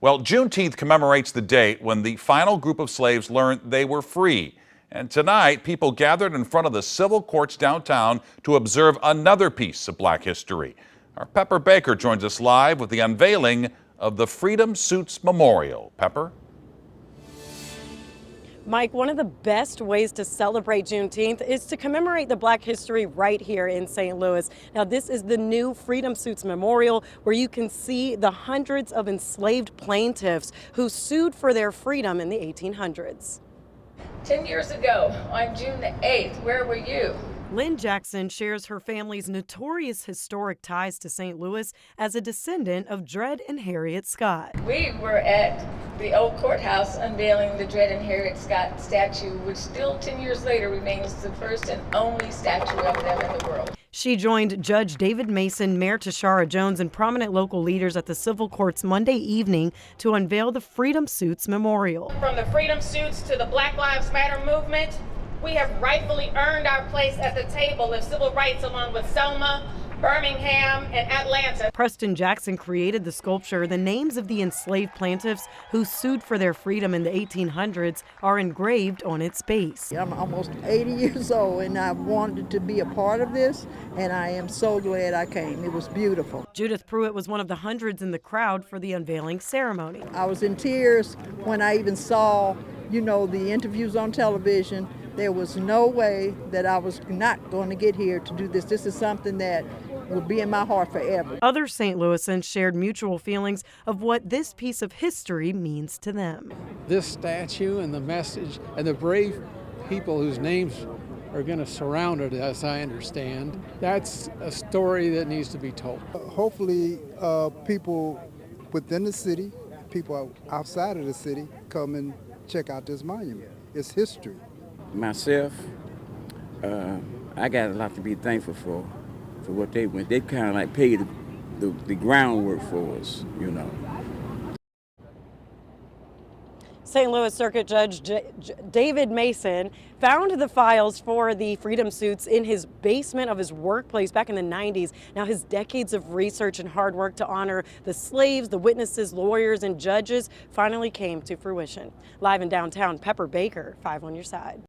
Well, Juneteenth commemorates the date when the final group of slaves learned they were free. And tonight, people gathered in front of the civil courts downtown to observe another piece of black history. Our Pepper Baker joins us live with the unveiling of the Freedom Suits Memorial. Pepper? Mike, one of the best ways to celebrate Juneteenth is to commemorate the black history right here in St. Louis. Now, this is the new Freedom Suits Memorial, where you can see the hundreds of enslaved plaintiffs who sued for their freedom in the 1800s. 10 years ago, on June the 8th, where were you? Lynn Jackson shares her family's notorious historic ties to St. Louis as a descendant of Dred and Harriet Scott. We were at the Old Courthouse unveiling the Dred and Harriet Scott statue, which still 10 years later remains the first and only statue of them in the world. She joined Judge David Mason, Mayor Tashara Jones, and prominent local leaders at the civil courts Monday evening to unveil the Freedom Suits Memorial. From the Freedom Suits to the Black Lives Matter movement, we have rightfully earned our place at the table of civil rights along with Selma, Birmingham, and Atlanta. Preston Jackson created the sculpture. The names of the enslaved plaintiffs who sued for their freedom in the 1800s are engraved on its base. I'm almost 80 years old and I wanted to be a part of this, and I am so glad I came. It was beautiful. Judith Pruitt was one of the hundreds in the crowd for the unveiling ceremony. I was in tears when I even saw, the interviews on television. There was no way that I was not going to get here to do this. This is something that will be in my heart forever. Other St. Louisans shared mutual feelings of what this piece of history means to them. This statue and the message and the brave people whose names are going to surround it, as I understand, that's a story that needs to be told. Hopefully people within the city, people outside of the city, come and check out this monument. It's history. Myself, I got a lot to be thankful for what they went. They kind of like paid the groundwork for us, St. Louis Circuit Judge David Mason found the files for the Freedom Suits in his basement of his workplace back in the 90s. Now, his decades of research and hard work to honor the slaves, the witnesses, lawyers, and judges finally came to fruition. Live in downtown, Pepper Baker, 5 on your side.